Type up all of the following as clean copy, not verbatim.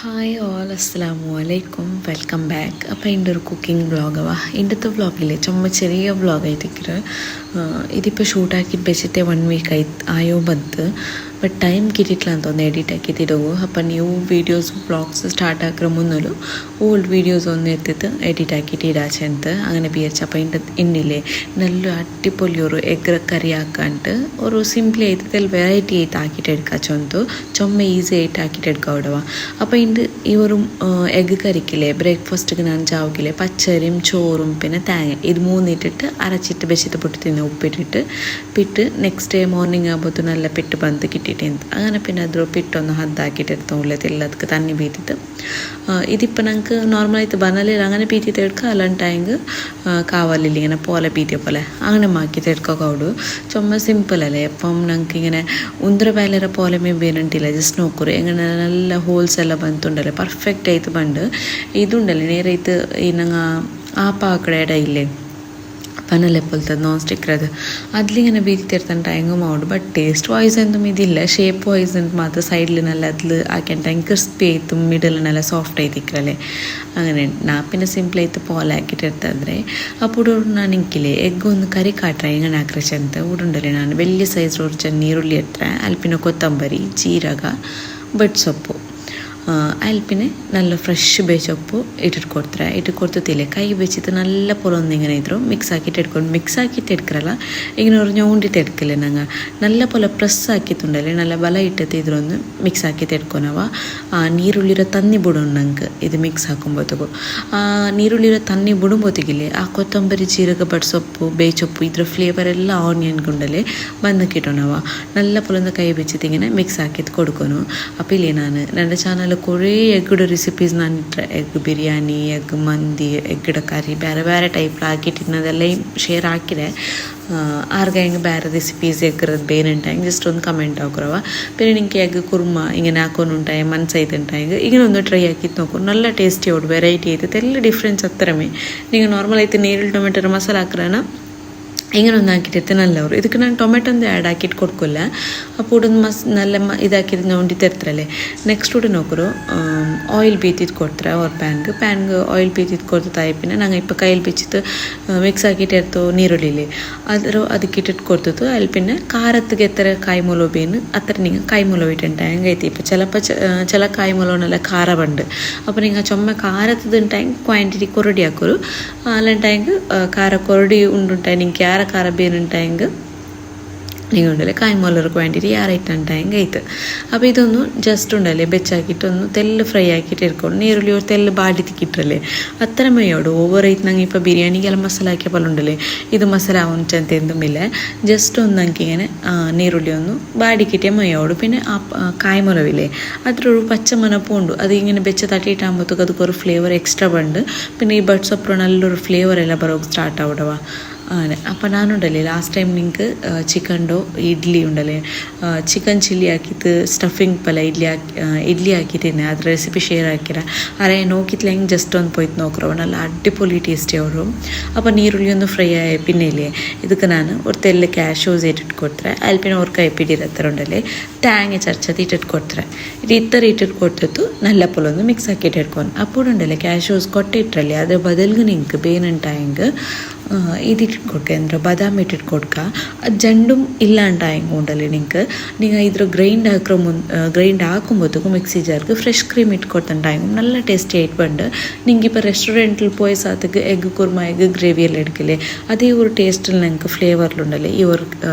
Hi all അസ്സലാമു അലൈക്കും welcome back. അപ്പോൾ എൻ്റെ ഒരു കുക്കിംഗ് വ്ളോഗവാ. ഇന്നത്തെ വ്ളോഗില്ലേ ചുമ്മാ ചെറിയ വ്ളോഗായിട്ടിരിക്കുന്നത്. ഇതിപ്പോൾ ഷൂട്ടാക്കിയിട്ട് വെച്ചിട്ട് 1 വീക്ക് ആയോ ಬಂತು. ಬಟ್ ಟೈಮ್ ಕಿಟ್ಟಿಲ್ಲ ಅಂತ ಒಂದು ಎಡಿಟ್ ಹಾಕಿಟ್ಟಿದ್ದವು. ಅಪ್ಪ ನೀವು ವೀಡಿಯೋಸ್ ಬ್ಲಾಗ್ಸ್ ಸ್ಟಾರ್ಟ್ ಹಾಕಿರೋ ಮುನ್ನಲು ಓಲ್ಡ್ ವೀಡಿಯೋಸ್ ಒಂದು ಇರ್ತಿತ್ತು ಎಡಿಟ್ ಹಾಕಿಟ್ಟಿಡಾಚೆ ಅಂತ അങ്ങനെ വിചാരിച്ചപ്പോൾ ഇന്നില്ലേ നല്ല അടിപൊളി ഒരു എഗ് കറി ആക്കാണ്ട് ഒരു സിംപ്ലി ആയിട്ട് വെറൈറ്റി ആയിട്ട് ആക്കിയിട്ട് എടുക്കാച്ചൊന്തു ചുമ്മാ ഈസി ആയിട്ട് ആക്കിയിട്ട് എടുക്കാം അവിടെവാ. അപ്പോൾ ഈ ഒരു എഗ് കറിക്കില്ലേ ബ്രേക്ക്ഫാസ്റ്റിക്ക് ഞാൻ ചാവക്കില്ലേ പച്ചരിയും ചോറും പിന്നെ തേങ്ങ ഇത് മൂന്നിട്ടിട്ട് അരച്ചിട്ട് വെച്ചിട്ട് പൊട്ടി തിന്ന് ഉപ്പിട്ടിട്ട് പിട്ട് നെക്സ്റ്റ് ഡേ മോർണിംഗ് ആകുമ്പോൾ നല്ല പിട്ട് ಬಂದು കിട്ടിയിട്ടുണ്ട്. അങ്ങനെ പിന്നെ അದ್ರ പിട്ടൊന്ന് ಹದ್ದಾಕಿಟ್ಟು ಇರ್ತವೆ ಅದಕ್ಕೆ ತಣ್ಣಿ ಬೀತಿತ್ತು. ഇതിപ്പോൾ ഞങ്ങൾക്ക് നോർമലായിട്ട് ബനലിൽ അങ്ങനെ പീറ്റിയിട്ട് എടുക്കുക അല്ലാണ്ട് ടാങ്ക് കാവലില്ല ഇങ്ങനെ പോലെ പീറ്റിയ പോലെ അങ്ങനെ മാക്കിയിട്ട് എടുക്കുക ഔಡು ചുമ്മാ സിമ്പിളല്ലേ. അപ്പം ഞങ്ങൾക്ക് ഇങ്ങനെ ഉന്തര വേലര പോലെ വേണ്ടില്ല ജസ്റ്റ് നോക്കൂറ് എങ്ങനെ നല്ല ഹോൾസ് ಎಲ್ಲ ಬಂತುಂಡಲ್ಲ ಪರ್ಫೆಕ್ಟ್ ಆಯ್ತು ಬಂದು ಇದುಂಡಲ್ಲ ನೇರೈತು ಈ ನಂಗೆ ಆಪ ಆ ಕಡೆ ಎಡ ಇಲ್ಲೇ പനല്ലേ പോലത്തെ നോൺ സ്റ്റിക്കർ അതിലിങ്ങനെ ബീത്തിർത്താൻ ടൈങ്ങും ഔട്ട്. ബട്ട് ടേസ്റ്റ് വൈസ് എന്തും ഇതില്ല, ഷേപ്പ് വൈസ് എന്ത് മാത്രം സൈഡിൽ നല്ല അതിൽ ആക്കിയ ടൈം ക്രിസ്പി ആയിട്ടും മിഡിൽ നല്ല സോഫ്റ്റ് ആയിത്തിക്കല്ലേ. അങ്ങനെ ನಾ പിന്നെ ಸಿಂಪಲ್ ಆಯ್ತು ಪೋಲ್ ಹಾಕಿಟ್ಟಿರ್ತಂದರೆ ಅప్పుడు ನಾನು ಇಂಕಿಲೆ ಎಗ್ ಒಂದು ಕರಿ ಕಾಟ್ರೆ ಹೆಂಗನೆ ಹಾಕ್ರಚೆ ಅಂತ ಉಡುಂಡಲೆ ನಾನು വലിയ ಸೈಜ್ ಉರ್ಚ ನೀರುಳ್ಳಿ ಎಟ್ರೆ ಅಲ್ಪಿನ ಕೊತ್ತಂಬರಿ ಜೀರಗ ಬಟ್ ಸೊಪ್ಪು അൽപ്പിന് നല്ല ഫ്രഷ് ಬೇಚೊಪ್ಪು ഇട്ടിട്ട് കൊടുത്തില്ലേ കൈ വെച്ചിട്ട് നല്ല പോലെ ഒന്നിങ്ങനെ ഇದ್ರು മിക്സ് ആക്കിയിട്ട് എടുക്കും. മിക്സ് ആക്കിയിട്ട് എടുക്കറല്ല ഇങ്ങനെ ഒരു ഞോണ്ടിട്ട് എടുക്കില്ലേ ഞങ്ങൾ നല്ല പോലെ പ്രസ് ആക്കിയിട്ടുണ്ടല്ലേ നല്ല ಬಲ ಇಟ್ಟತ್ತೆ ಇದ್ರೊಂದು ಮಿಕ್ಸ್ ಆಕಿತ್ತು ಎಡ್ಕೊನವ. ನೀರುಳ್ಳಿರೋ ತನ್ನಿ ಬಿಡೋಣ ನಂಗೆ ಇದು ಮಿಕ್ಸ್ ಹಾಕೊಂಬೋತಗು. ನೀರುಳ್ಳಿರೋ ತನ್ನಿ ಬಿಡುമ്പോತಿಗಿല്ലേ ಆ ಕೊತ್ತಂಬರಿ ಜೀರಗ ಬಡ್ಸೊಪ್ಪು ಬೇಚೊಪ್ಪು ಇದ್ರ ಫ್ಲೇವರ್ ಎಲ್ಲ ಆನಿಯನ್ಗುಂಡಲ್ಲೇ ಬಂದಕ್ಕಿಟ್ಟೋಣವ നല്ല പോലെ ഒന്ന് കൈ വെച്ചിട്ട് ഇങ്ങനെ മിക്സ് ആക്കിയിട്ട് കൊടുക്കുന്നു. അപ്പോൾ ഇല്ലേ ನನ್ನ ಚಾನಲ್ കുറേ എഗ്ഗുടെ റെസിപ്പീസ് ഞാൻ ഇട്ട എഗ് ബിരിയാണി എഗ് മന്തി എഗ്ഗുടെ കറി ಬೇರೆ ಬೇರೆ ടൈപ്പിലാക്കിയിട്ടിരുന്നതെല്ലാം ഷെയർ ആക്കിದೆ. ആർക്കെങ്കിലും ಬೇರೆ റെസിപ്പീസ് എഗ്ഗിറത് ಬೇನುಂಟಾയെങ്കിൽ ജസ്റ്റ് ഒന്ന് കമൻറ്റ് ആക്കുറವ. പിന്നെ എനിക്ക് എഗ്ഗ് കുറുമ ഇങ്ങനെ ആക്കുന്നുണ്ടായി മനസ്സായിട്ടുണ്ടായെങ്കിൽ ഇങ്ങനെ ഒന്ന് ട്രൈ ആക്കിയിട്ട് നോക്കും. നല്ല ടേസ്റ്റി ഔട്ട് വെറൈറ്റി ആയിട്ട് ಎಲ್ಲ ಡಿಫ್ರೆನ್ಸ್ ಅತ್ತರಮೇ നിങ്ങൾ നോർമലായിട്ട് നീരിൽ ടൊമാറ്റോ മസാല ಹಾಕ್ರಣ ഇങ്ങനെ ഒന്നാക്കിയിട്ട് നല്ലവർ ಇದಕ್ಕೆ ನಾನು ಟೊಮೆಟೊ ಒಂದು ಆ್ಯಡ್ ಹಾಕಿಟ್ಟು ಕೊಡ್ಕೊಲ್ಲ. അപ്പോൾ ഉടൻ നല്ല ഇതാക്കിയിട്ട് നോണ്ടി ತರ್ತಾರಲ್ಲೇ ನೆಕ್ಸ್ಟ್ ಉಡ ನೋಕರು ಆಯಿಲ್ ಬೀತಿದ್ದು ಕೊಡ್ತಾರೆ ಅವ್ರ ಪ್ಯಾನ್ಗೆ ಆಯಿಲ್ ಬೀತಿದ್ದು ಕೊಡ್ತಾ പിന്നെ ഞങ്ങൾ ഇപ്പോൾ കയ്യിൽ വെച്ചിട്ട് മിക്സ് ആക്കിയിട്ട് എടുത്തോ നീരുള്ളില്ലേ ಅದಕ್ಕೆ ಇಟ್ಟಿಟ್ಟು ಕೊಡ್ತದ್ದು ಅಲ್ಲಿ പിന്നെ ಖಾರತ್ತಿಗೆ ಎತ್ತರ ಕಾಯಿ ಮೊಲೋ ಬೇನು ಅತ್ರ നിങ്ങൾ ಕಾಯಿ ಮೊಲೋ ഇട്ടുണ്ടായെങ്കിൽ ಐತಿ ഇപ്പോൾ ചില ಕಾಯಿ ಮೊಲೋನೆಲ್ಲ ಖಾರ ಬಂದು അപ്പോൾ നിങ്ങൾ ചുമ ಖಾರത്തിട്ടുണ്ടായെങ്കിൽ ಕ್ವಾಂಟಿಟಿ ಕೊರಡಿ ಹಾಕೋರು ಅಲ್ಲಂಟಾയെങ്കിൽ ಖಾರ ಕೊರಡಿ ಉಂಡುಂಟಾയി നിങ്ങൾക്ക് ಯಾರ ಖಾರ ಬೇನುಂಟಾയെങ്കിൽ നിങ്ങൾ ഉണ്ടല്ലേ കായ്മോലർ ക്വാണ്ടിറ്റി ആറായിട്ടുണ്ടായെങ്കിൽ ആയിട്ട്. അപ്പോൾ ഇതൊന്നും ജസ്റ്റ് ഉണ്ടല്ലേ വെച്ചാക്കിയിട്ടൊന്ന് തെല്ല് ഫ്രൈ ആക്കിയിട്ട് എടുക്കണം. നീരുള്ളി ഒരു തെല്ല് ബാടിത്തിക്കിട്ടല്ലേ അത്ര മയോട് ഓവറായിട്ട് ഞങ്ങൾ ഇപ്പോൾ ബിരിയാണിക്കെല്ലാം മസാല ആക്കിയ പോലെ ഉണ്ടല്ലേ ഇത് മസാല ആവുന്നಂತ എന്തുമില്ല. ജസ്റ്റ് ഒന്ന് ഞങ്ങൾക്ക് ഇങ്ങനെ നീരുള്ളി ഒന്ന് ബാടിക്കിട്ടിയ മയോട് പിന്നെ ആ കായ്മൊലവില്ലേ അതിലൊരു പച്ചമണപ്പും ഉണ്ട്. അത് ഇങ്ങനെ വെച്ച് തട്ടിയിട്ടാകുമ്പോഴത്തേക്ക് അതൊക്കെ ഒരു ഫ്ലേവർ എക്സ്ട്രാ ഉണ്ട്. പിന്നെ ഈ ബഡ്സ് അപ്പുറം നല്ലൊരു ഫ്ലേവർ എല്ലാം ബರೋಕೆ ಸ್ಟಾರ್ಟ್ ആവിടവാ. അങ്ങനെ അപ്പോൾ ನಾನುಂಡല്ലേ ಲಾಸ್ಟ್ ಟೈಮ್ നിങ്ങൾക്ക് ಚಿಕನ್ಡು ಇಡ್ಲಿ ಉಂಡല്ലേ ಚಿಕನ್ ಚಿಲ್ಲಿ ಹಾಕಿತ್ತು ಸ್ಟಫಿಂಗ್ ಪಲ ಇಡ್ಲಿ ಹಾಕಿದ್ದೀನಿ ಅದ್ರ ರೆಸಿಪಿ ಶೇರ್ ಹಾಕಿರ ಅರೆ ನೋಕಿತ್ಲೆ ಹೆಂಗೆ ಜಸ್ಟ್ ಒಂದು പോയിട്ട് നോക്കറോ നല്ല അടിപൊളി ടേസ്റ്റി ಅವರು. അപ്പോൾ ನೀರುಳ್ಳಿ ಒಂದು ಫ್ರೈ ಆಯ പിന്നെ ഇല്ലേ ಇದಕ್ಕೆ ನಾನು ഒരു തെല്ല് ಕ್ಯಾಶ್ಯೂಸ್ ಇಟ್ಟಿಟ್ಟು ಕೊಡ್ತಾರೆ ಅಲ್ಲಿ പിന്നെ ഒരു കൈപ്പിടി ಹತ್ರ ಉಂಡല്ലേ തേങ്ങ ചതച്ചത് ഇട്ടിട്ട് ಕೊಡ್ತಾರೆ. ಇದು ಇತ್ತರ ಇಟ್ಟಿಟ್ಟು ಕೊಡ್ತಿತ್ತು നല്ല പോലെ ഒന്ന് മിക്സ് ആക്കിയിട്ട് എടുക്കണം. അപ്പോൾ ഉണ്ടല്ലേ ಕ್ಯಾಶ್ಯೂಸ್ ಕೊಟ್ಟಿಟ್ರല്ലേ ಅದ್ರ ಬದಲಿಗೆ നിങ്ങൾക്ക് ಬೇನುಂಟಾയെങ്കിൽ ഇതിട്ട് കൊടുക്കുക എന്താ ബദാം ഇട്ടിട്ട് കൊടുക്കുക. ജണ്ടും ഇല്ലാണ്ടായെങ്കിൽ ഉണ്ടല്ലേ നിങ്ങൾ ഇದ್ರ ഗ്രൈൻഡ് ആക്കുമ്പോഴത്തേക്കും മിക്സി ജാർക്ക് ഫ്രഷ് ക്രീം ഇട്ട് കൊടുത്തിട്ടുണ്ടായെങ്കിൽ നല്ല ടേസ്റ്റി ആയിട്ട് ഉണ്ട്. നിങ്ങൾക്ക് ഇപ്പോൾ റെസ്റ്റോറൻറ്റിൽ പോയ സ്ഥലത്തേക്ക് എഗ് കുറുമ എഗ് ഗ്രേവി എല്ലാം എടുക്കില്ലേ അതേ ഒരു ടേസ്റ്റിൽ നിങ്ങൾക്ക് ഫ്ലേവറിലുണ്ടല്ലേ ഈ ഒരു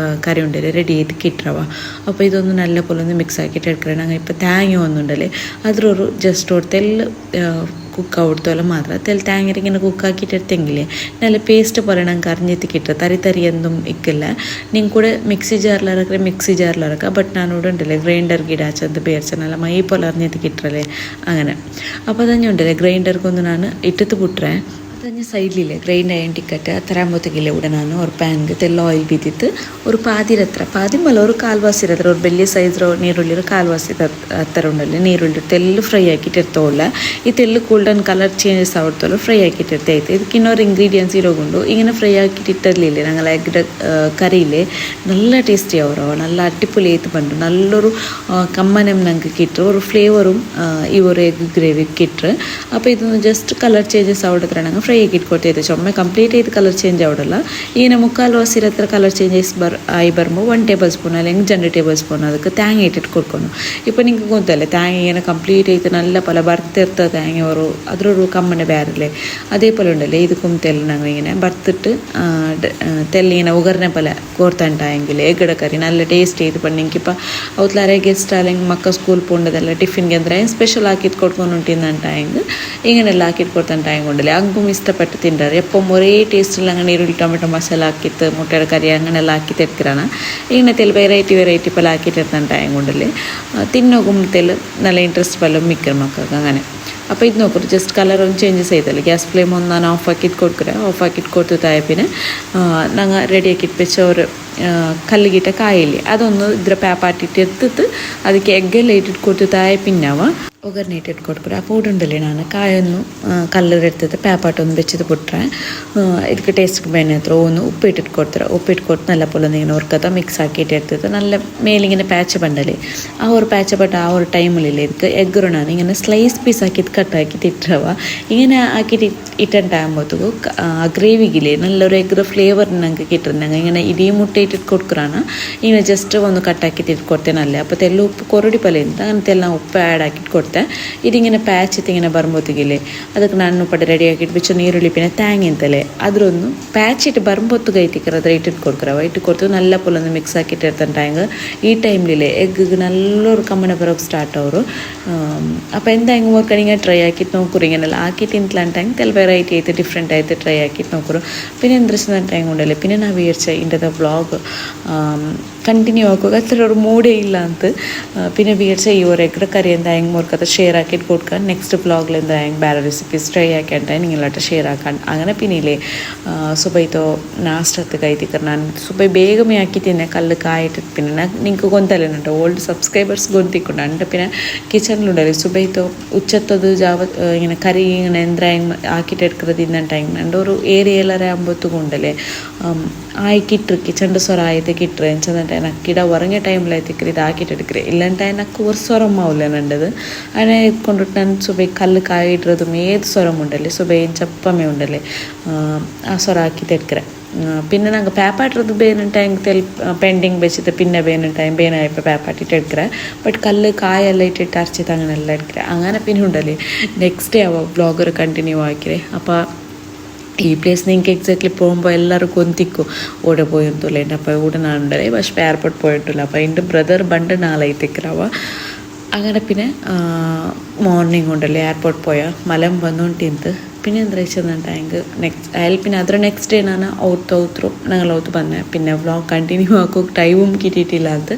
കറി ഉണ്ടല്ലേ റെഡി ആയിട്ട് കിട്ടുക. അപ്പോൾ ഇതൊന്ന് നല്ല പോലെ ഒന്ന് മിക്സ് ആക്കിയിട്ട് എടുക്കണം. ഞങ്ങൾ ഇപ്പോൾ തേങ്ങ ഒന്നുണ്ടല്ലേ അതിലൊരു ജസ്റ്റ് ഒരു തെല്ല് കുക്ക് കൊടുത്തോലെ മാത്രം തേങ്ങ ഇങ്ങനെ കുക്കാക്കിയിട്ട് എടുത്തെങ്കിലേ നല്ല പേസ്റ്റ് പോലെ ഞങ്ങൾക്ക് അറിഞ്ഞെത്തി കിട്ടുക. തരി എന്തും ഇക്കില്ല. നിങ്ങൾ കൂടെ മിക്സി ജാറിലിറക്കുക ബട്ട് ഞാനിവിടെ ഉണ്ടല്ലേ ഗ്രൈൻഡർക്ക് ഇടാച്ചത് പേർച്ച നല്ല മൈ പോലെ അറിഞ്ഞെത്തി കിട്ടല്ലേ അങ്ങനെ. അപ്പോൾ തന്നെ ഉണ്ടല്ലേ ഗ്രൈൻഡർക്കൊന്ന് ഞാൻ ഇട്ടിട്ട് പുട്ടറേ ಅದನ್ನು ಸೈಡ್ಲಿಲ್ಲ ಗ್ರೈಂಡ್ ಆಯನ್ ಟಿಕ್ಕಟ್ಟು ತರಾಂಬೊತ್ತಿಗಿಲ್ಲ ಉಡ ನಾನು ಅವ್ರ ಪ್ಯಾನ್ಗೆ ತೆಲ್ಲ ಆಯಿಲ್ ಬಿದ್ದಿತ್ತು ഒരു പാതി മല ഒരു കാൽവാസിരത്ര ഒരു വലിയ സൈസ് നീരുള്ളി ഒരു കാൽവാസി അത്ര ഉണ്ടല്ലോ നീരുള്ളി തെല്ല് ഫ്രൈ ആക്കിയിട്ട് എടുത്തോല്ല ഈ തെല്ല് ഗോൾഡൻ കളർ ചേഞ്ചസ് ആവത്തോളം ഫ്രൈ ആക്കിയിട്ട് എടുത്തായിട്ട് ಇದಕ್ಕೆ ಇನ್ನೊರು ಇಂಗ್ರೀಡಿಯೆಂಟ್ಸ್ ಇರೋಗುಂಡು ಈಗಿನ ಫ್ರೈ ಆಕಿಟ್ಟು ಇಟ್ಟರ್ಲಿಲ್ಲ ഞങ്ങൾ എഗ്ഗ കറിയില്ലേ നല്ല ടേസ്റ്റി ആവറോ നല്ല അടിപൊളി ആയിട്ട് പണ്ടു നല്ലൊരു കമ്മനം ഞങ്ങൾക്ക് കിട്ടും ഒരു ഫ്ലേവറും ഈ ഒരു എഗ് ഗ്രേവി കിട്ടും അപ്പോൾ ഇതൊന്ന് ജസ്റ്റ് കളർ ചേഞ്ചസ് ആവടത്ര ഞങ്ങൾ ഫ്രൈ ആക്കിയിട്ട് കൊടുത്തത് ചുമ കംപ്ലീറ്റ് ചെയ്ത് കളർ ചേഞ്ച് ആവടല്ല ഈಗಿನ ಮುಕ್ಕಾಲು ಹಸಿರ ಹತ್ರ ಕಲರ್ ಚೇಂಜಸ್ ಆയി വരുമ്പോൾ 1 ടേബിൾ സ്പൂൺ അല്ലെങ്കിൽ 2 ടേബിൾ സ്പൂൺ ಅದಕ್ಕೆ തേങ്ങ ഇട്ടിട്ട് കൊടുക്കണം ഇപ്പോൾ നിങ്ങൾക്ക് ಗೊತ್ತല്ലേ തേങ്ങ ഇങ്ങനെ കംപ്ലീറ്റ് ആയിട്ട് നല്ല പല ബർത്തിർത്ത തേങ്ങ ഒരു അതിലൊരു കമ്മൻ്റെ ಬೇರല്ലേ അതേപോലെ ഉണ്ടല്ലേ ഇതുക്കും തെല്ല് ഞങ്ങൾ ഇങ്ങനെ ബർത്തിട്ട് തെല്ലിങ്ങനെ ഉകർനെ പോലെ കോർത്താണ്ടായെങ്കിൽ എഗ്ഗട കറി നല്ല ടേസ്റ്റ് ചെയ്ത് പണ്ടെങ്കിപ്പോൾ അവത്തിലാരെ ഗസ്റ്റ് അല്ലെങ്കിൽ മക്ക സ്കൂൾ പോകേണ്ടതല്ല ಟಿಫಿನ್ಗೆ ಅಂದರೆ ಸ್ಪೆಷಲ್ ಹಾಕಿಟ್ಟು ಕೊಟ್ಕೊಂಡು ಉಂಟಿಂದಂಟಾಯಂಗೆ ಹಿಂಗೆಲ್ಲ ಹಾಕಿಟ್ಟು ಕೊಡ್ತಾಂಟಾಯಂಗೆ ಉಂಡಲ್ಲಿ ಹಂಗೂ ಇಷ್ಟಪಟ್ಟು ತಿಂತಾರೆ ಎಪ್ಪ ಒರೇ ಟೇಸ್ಟಿಲ್ಲ ಹಂಗೆ ಈರುಳ್ಳಿ ಟೊಮೆಟೊ ಮಸಾಲೆ ಹಾಕಿತ್ತು ಮುಟ್ಟೆಡ ಕರಿ അങ്ങനെಲ್ಲ ಹಾಕಿತ್ತು എടുக்கிறാണ് ഇങ്ങനെ തെല് വെറൈറ്റി പല ആക്കിയിട്ട് എടുത്താണ്ടായಂಗೆ ഉണ്ടല്ലേ തിന്നോക്കും തെല് നല്ല ഇൻട്രസ്റ്റ് പല മിക്കർ മക്കൾക്ക് അങ്ങനെ അപ്പോൾ ഇത് നോക്കൂ ജസ്റ്റ് കളർ ഒന്ന് ചേഞ്ചസ് ചെയ്തല്ലേ ഗ്യാസ് ഫ്ലെയിം ഒന്ന് ನಾನು ಆಫ್ ಹಾಕಿಟ್ಟು ಕೊಡ್ಕರೆ ಆಫ್ ಹಾಕಿಟ್ಟು ಕೊಡ್ತಾಯ പിന്നെ ഞങ്ങൾ റെഡിയാക്കിയിട്ട് വെച്ച ഒരു കല്ലുകിട്ട കായില്ലേ അതൊന്ന് ഇದ್ರ പേപ്പാട്ടിട്ട് എടുത്തിട്ട് ಅದಕ್ಕೆ ಎಗ್ಗೆಲ್ಲ ಇಟ್ಟಿಟ್ಟು ಕೊಡ್ತಾಯ പിന്നവ ಒಗ್ಗರಣೆ ಇಟ್ಟಿಟ್ಟು ಕೊಡ್ತಾರೆ അപ്പോൾ ഉണ്ടല്ലേ ನಾನು ಕಾಯನ್ನು ಕಲ್ಲರೆಡ್ತಿದ್ದು പേപ്പാട്ടൊന്ന് വെച്ചിട്ട് ಬಿಟ್ರೆ ಇದಕ್ಕೆ ಟೇಸ್ಟ್ಗೆ ಬೇನೆ ಹತ್ರ ഒന്ന് ഉപ്പിട്ടിട്ട് ಕೊಡ್ತಾರೆ ಉಪ್ಪಿಟ್ಟು ಕೊಟ್ಟು നല്ല പോലെ ഇങ്ങനെ ഓർക്കത്ത മിക്സ് ആക്കിയിട്ട് എടുത്തിട്ട് നല്ല മേലിങ്ങനെ പാച്ച് പണ്ടല്ലേ ആ ഒരു പാച്ച് പട്ട ആ ഒരു ടൈമിലില്ലേ ಇದಕ್ಕೆ എഗ്ഗ് ನಾನು ഇങ്ങനെ സ്ലൈസ് പീസ് ആക്കിയിട്ട് കട്ടാക്കിയിട്ട് ഇട്ടവ ഇങ്ങനെ ആക്കിയിട്ട് ഇട്ടുണ്ടാകുമ്പോഴത്തേക്കും ആ ഗ്രേവിക്കില്ലേ നല്ലൊരു എഗ്ഗ് ഫ്ലേവർ ഞങ്ങൾക്ക് കിട്ടുന്നുണ്ട് ഇങ്ങനെ ഇടി മുട്ട ഇട്ടിട്ട് കൊടുക്കുകയാണ് ഇങ്ങനെ ജസ്റ്റ് ഒന്ന് കട്ടാക്കിയിട്ട് ഇട്ട് കൊടുത്തേനല്ലേ അപ്പോൾ തെല്ല ഉപ്പ് കൊറടി പോലെ ഉണ്ട് അങ്ങനത്തെ എല്ലാം ഉപ്പ് ആഡ് ആക്കിയിട്ട് കൊടുത്തെ ഇതിങ്ങനെ പാച്ചിട്ട് ഇങ്ങനെ ബറുമ്പോത്തിക്കില്ലേ ಅದಕ್ಕೆ ನಾನು ಪಡೆ ರೆಡಿ ಆಗಿಟ್ಟು ಬಿಚ್ಚ ನೀರುಳ್ಳಿ പിന്നെ തേങ്ങ ಅಂತಲೇ ಅದ್ರೊಂದು ಪ್ಯಾಚಿಟ್ಟು ಬರುമ്പോತ್ತಿಗೆ ಐತಿಕ್ಕರ ಅದ್ರ ಇಟ್ಟಿಟ್ಟು ಕೊಡ್ಕರವ ಇಟ್ಟು ಕೊಡ್ತೀವಿ നല്ല പോലെ ഒന്ന് മിക്സ് ആക്കിയിട്ട് എടുത്തിട്ടായെങ്കിൽ ഈ ടൈമിലില്ലേ എഗ്ഗ് നല്ലൊരു കമ്മന ബರೋಕೆ സ്റ്റാർട്ട് ಅವರು അപ്പോൾ എന്തായെങ്കിൽ ഓർക്കണിങ്ങനെ ട്രൈ ആക്കിയിട്ട് നോക്കുറി ഇങ്ങനെല്ലാം ആക്കിയിട്ട് തിന്നിട്ടായെങ്കിൽ തെൽ വെറൈറ്റി ആയിട്ട് ഡിഫറെൻ്റ് ആയിട്ട് ട്രൈ ആക്കിയിട്ട് നോക്കുರು പിന്നെ എന്ത് ടൈം കൊണ്ടല്ലേ പിന്നെ ನಾವು വിചാരിച്ച ഇന്നത്തെ വ്ളോഗ് ಕಂಟಿನ್ಯೂ ಆಗುವಾಗ ಅದ್ರ ഒരു ಮೂಡೇ ಇಲ್ಲ ಅಂತ പിന്നെ വിചാരിച്ച ഈ ഒരു എഗ്ഗ് കറി എന്തായെങ്കിൽ ഓർക്കത്ത് ഷെയർ ആക്കിയിട്ട് കൊടുക്കാൻ നെക്സ്റ്റ് വ്ളോഗിൽ എന്തായെങ്കിൽ വേറെ റെസിപ്പീസ് ട്രൈ ആക്കിയിട്ട് നിങ്ങളായിട്ട് ഷെയർ ആക്കാൻ അങ്ങനെ പിന്നില്ലേ സുബൈതോ നാഷ്ടത്ത് കൈത്തിക്കർ ನಾನು ಸುಬೈ ಬೇಗಮೇ ಹಾಕಿದ್ದೀನಿ ಕಲ್ಲು ಕಾಯಿಟ್ಟು പിന്നെ നിങ്ങൾക്ക് ಗೊತ್ತಲ್ಲೇನಂಟ ಓಲ್ಡ್ ಸಬ್ಸ್ಕ್ರೈಬರ್ಸ್ ಗೊತ್ತಿಕ್ಕೊಂಡು అంటే പിന്നെ കിച്ചണിലുണ്ടല്ലേ സുബൈതോ ഉച്ചത്തത് ഇങ്ങനെ കറി ഇങ്ങനെ എന്തായാലും ആക്കിയിട്ട് എടുക്കുന്നത് ഇന്നണ്ടായെങ്കിൽ എൻ്റെ ഒരു ഏരിയയിലറെ ആകുമ്പോഴത്തേക്കുണ്ടല്ലേ ആയിക്കിട്ട് കിച്ചൻ്റെ സ്വര ആയത് കിട്ടുക എന്നുവെച്ചാൽ നക്കിട ഉറങ്ങിയ ടൈമിലായിത്തിക്കറി ഇതാക്കിയിട്ട് എടുക്കറേ ഇല്ലാണ്ടായ നക്ക് ഒരു സ്വരമാവില്ല നണ്ടത് അതിനെ കൊണ്ടിട്ട് ನಾನು സുബൈ കല്ല് കായിടുന്നതും ഏത് സ്വരമുണ്ടല്ലേ സുബൈയും ചപ്പമേ ഉണ്ടല്ലേ ആ സ്വര ആക്കിയിട്ട് എടുക്കറേ പിന്നെ ഞങ്ങൾ പേപ്പാട്ടിറത് ಬೇನಂಟಾಯಂಗೆ ತೆಲ್ ಪೆಂಡಿಂಗ್ ಬೆಚ್ಚಿತ್ತು പിന്നെ ಬೇನಂಟಾಯಂಗೆ ಬೇನಾയപ്പോൾ പേപ്പാട്ടിട്ട് എടുക്കറേ ബട്ട് കല്ല് കായെല്ലാം ഇട്ടിട്ട് അരച്ചിട്ട് അങ്ങനെല്ലാം എടുക്കറേ അങ്ങനെ പിന്നെ ഉണ്ടല്ലേ നെക്സ്റ്റ് ഡേ ആവുക വ്ളോഗർ കണ്ടിന്യൂ ആക്കിറേ അപ്പോൾ ഈ പ്ലേസ് നിങ്ങൾക്ക് എക്സാക്ട്ലി പോകുമ്പോൾ എല്ലാവരും കൊന്തിക്കും ഓടെ പോയെന്തല്ലേ എൻ്റെ അപ്പോൾ ഇവിടെ നാളുണ്ടല്ലേ പക്ഷേ എയർപോർട്ട് പോയിട്ടില്ല അപ്പോൾ എൻ്റെ ബ്രദർ ബണ്ട് നാളായിത്തേക്കറാവ അങ്ങനെ പിന്നെ മോർണിംഗ് ഉണ്ടല്ലേ എയർപോർട്ട് പോയാൽ മലം വന്നുകൊണ്ടിരുന്നത് പിന്നെ എന്താ വെച്ചെന്നുണ്ടെങ്കിൽ പിന്നെ ಅದರ ನೆಕ್ಸ್ಟ್ ಡೇ ನಾನು ಔತ್ರು ഞങ്ങൾ ഔത്ത് ಬಂದೆ പിന്നെ വ്ളോഗ് കണ്ടിന്യൂ ആക്കും ടൈമും കിട്ടിയിട്ടില്ല അത്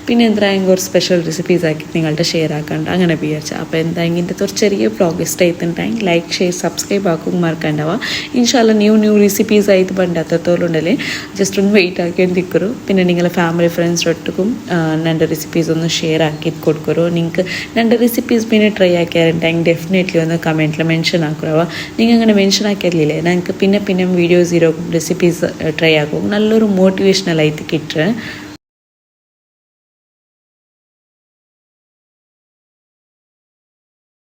പിന്നെ എന്തായെങ്കിൽ ഒരു സ്പെഷ്യൽ റെസിപ്പീസ് ആക്കിയിട്ട് നിങ്ങളുടെ ഷെയർ ആക്കണ്ട അങ്ങനെ വിചാരിച്ച അപ്പോൾ എന്തായെങ്കിൽ ഇന്നത്തെ ഒരു ചെറിയ വ്ളോഗ് ഇഷ്ടമായിട്ടുണ്ടെങ്കിൽ ലൈക്ക് ഷെയർ സബ്സ്ക്രൈബ് ആക്കും മറക്കണ്ടാവുക ഇൻഷാല്ല ന്യൂ റെസിപ്പീസ് ആയിട്ട് പണ്ടത്തോലുണ്ടല്ലേ ജസ്റ്റ് ഒന്ന് വെയിറ്റ് ആക്കി നിൽക്കരു പിന്നെ നിങ്ങളെ ഫാമിലി ഫ്രണ്ട്സ് ഒട്ടുക്കും എൻ്റെ റെസിപ്പീസ് ഒന്ന് ഷെയർ ആക്കിയിട്ട് കൊടുക്കരു നിങ്ങൾക്ക് എൻ്റെ റെസിപ്പീസ് പിന്നെ ട്രൈ ആക്കിയാറുണ്ടെങ്കിൽ ഡെഫിനറ്റ്ലി ഒന്ന് കമൻറ്റിൽ മെൻഷൻ ആക്കുറവ നിങ്ങൾ അങ്ങനെ മെൻഷൻ ആക്കിയറില്ലേ ഞങ്ങൾക്ക് പിന്നെ വീഡിയോസ് ഇരോക്കും റെസിപ്പീസ് ട്രൈ ആക്കും നല്ലൊരു മോട്ടിവേഷണൽ ആയിട്ട് കിട്ടുക